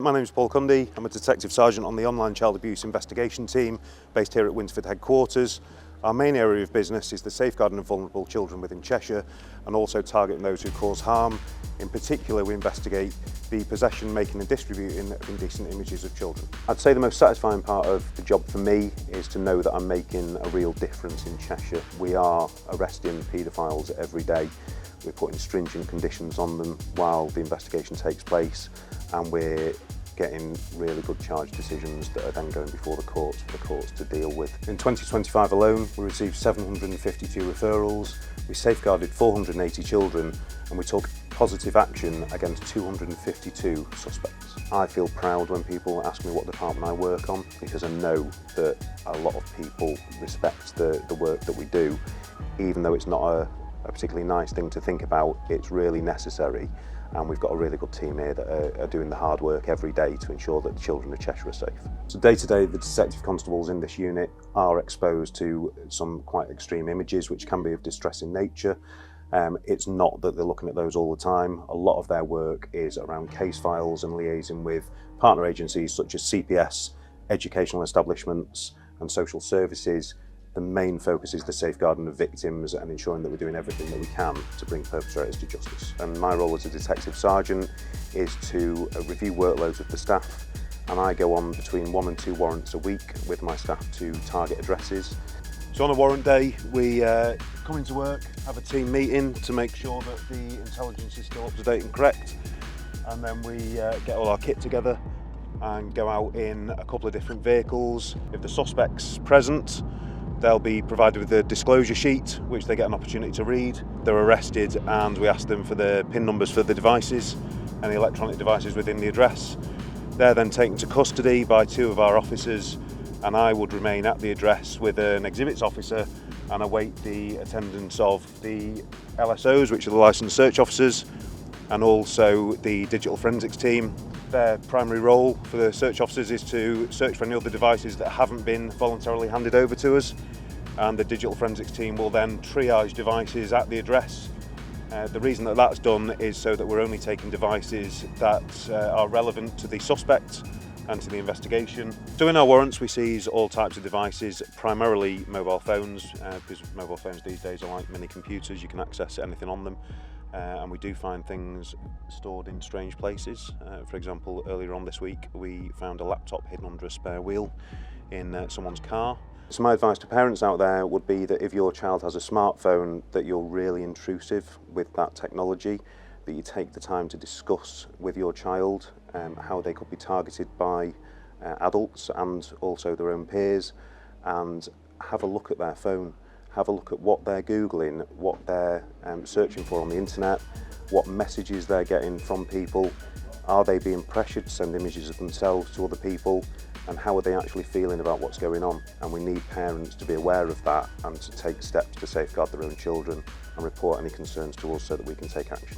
My name is Paul Cundy. I'm a Detective Sergeant on the online child abuse investigation team based here at Winsford headquarters. Our main area of business is the safeguarding of vulnerable children within Cheshire and also targeting those who cause harm. In particular, we investigate the possession, making and distributing of indecent images of children. I'd say the most satisfying part of the job for me is to know that I'm making a real difference in Cheshire. We are arresting paedophiles every day. We're putting stringent conditions on them while the investigation takes place, and we're getting really good charge decisions that are then going before the courts for the courts to deal with. In 2025 alone, we received 752 referrals, we safeguarded 480 children, and we took positive action against 252 suspects. I feel proud when people ask me what department I work on, because I know that a lot of people respect the work that we do. Even though it's not a particularly nice thing to think about, it's really necessary, and we've got a really good team here that are doing the hard work every day to ensure that the children of Cheshire are safe. So day to day, the detective constables in this unit are exposed to some quite extreme images which can be of distressing nature. It's not that they're looking at those all the time. A lot of their work is around case files and liaising with partner agencies such as CPS, educational establishments and social services. The main focus is the safeguarding of victims and ensuring that we're doing everything that we can to bring perpetrators to justice. And my role as a detective sergeant is to review workloads of the staff, and I go on between 1 and 2 warrants a week with my staff to target addresses. So on a warrant day, we come into work, have a team meeting to make sure that the intelligence is still up to date and correct, and then we get all our kit together and go out in a couple of different vehicles. If the suspect's present, they'll be provided with a disclosure sheet, which they get an opportunity to read. They're arrested and we ask them for the PIN numbers for the devices and the electronic devices within the address. They're then taken to custody by 2 of our officers, and I would remain at the address with an exhibits officer and await the attendance of the LSOs, which are the licensed search officers, and also the digital forensics team. Their primary role for the search officers is to search for any other devices that haven't been voluntarily handed over to us, and the digital forensics team will then triage devices at the address. The reason that that's done is so that we're only taking devices that are relevant to the suspect and to the investigation. So in our warrants we seize all types of devices, primarily mobile phones, because mobile phones these days are like mini computers, you can access anything on them. And we do find things stored in strange places. For example, earlier on this week we found a laptop hidden under a spare wheel in someone's car. So my advice to parents out there would be that if your child has a smartphone, that you're really intrusive with that technology, that you take the time to discuss with your child how they could be targeted by adults and also their own peers, and have a look at their phone. Have a look at what they're Googling, what they're searching for on the internet, what messages they're getting from people. Are they being pressured to send images of themselves to other people, and how are they actually feeling about what's going on? And we need parents to be aware of that and to take steps to safeguard their own children and report any concerns to us so that we can take action.